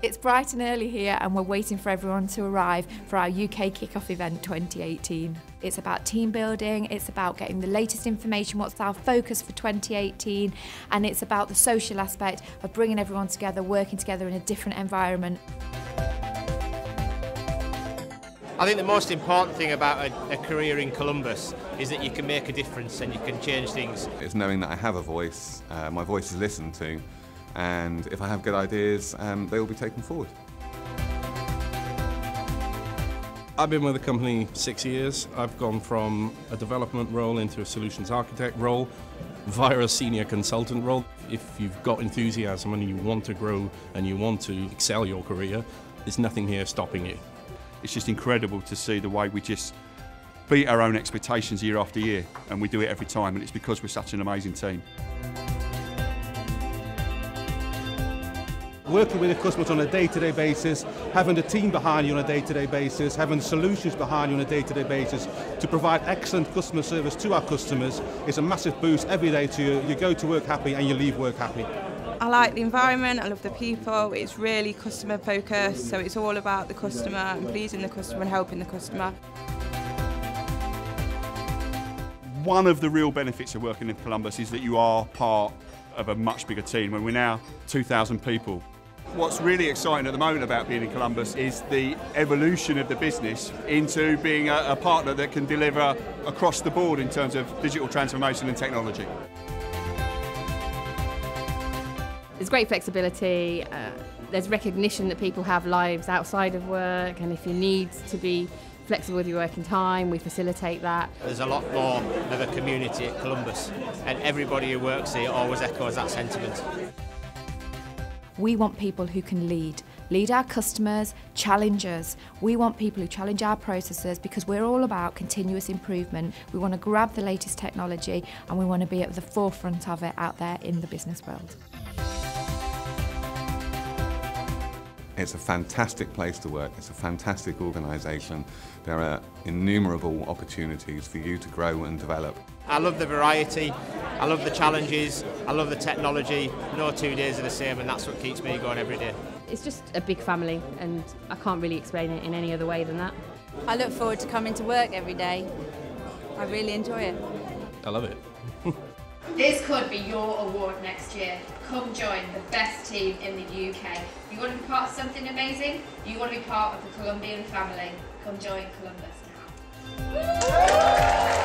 It's bright and early here and we're waiting for everyone to arrive for our UK Kickoff event 2018. It's about team building, it's about getting the latest information, what's our focus for 2018, and it's about the social aspect of bringing everyone together, working together in a different environment. I think the most important thing about a career in Columbus is that you can make a difference and you can change things. It's knowing that I have a voice, my voice is listened to, and if I have good ideas, they will be taken forward. I've been with the company 6 years. I've gone from a development role into a solutions architect role via a senior consultant role. If you've got enthusiasm and you want to grow and you want to excel your career, there's nothing here stopping you. It's just incredible to see the way we just beat our own expectations year after year, and we do it every time, and it's because we're such an amazing team. Working with the customers on a day-to-day basis, having the team behind you on a day-to-day basis, having the solutions behind you on a day-to-day basis to provide excellent customer service to our customers is a massive boost every day to you. You go to work happy and you leave work happy. I like the environment, I love the people, it's really customer focused, so it's all about the customer and pleasing the customer and helping the customer. One of the real benefits of working in Columbus is that you are part of a much bigger team, and we're now 2,000 people. What's really exciting at the moment about being in Columbus is the evolution of the business into being a partner that can deliver across the board in terms of digital transformation and technology. There's great flexibility, there's recognition that people have lives outside of work, and if you need to be flexible with your working time, we facilitate that. There's a lot more of a community at Columbus, and everybody who works here always echoes that sentiment. We want people who can lead our customers, challenge us. We want people who challenge our processes because we're all about continuous improvement. We want to grab the latest technology and we want to be at the forefront of it out there in the business world. It's a fantastic place to work, it's a fantastic organisation. There are innumerable opportunities for you to grow and develop. I love the variety, I love the challenges, I love the technology. No 2 days are the same, and that's what keeps me going every day. It's just a big family, and I can't really explain it in any other way than that. I look forward to coming to work every day. I really enjoy it. I love it. This could be your award next year. Come join the best team in the UK. You want to be part of something amazing? You want to be part of the Colombian family? Come join Columbus now.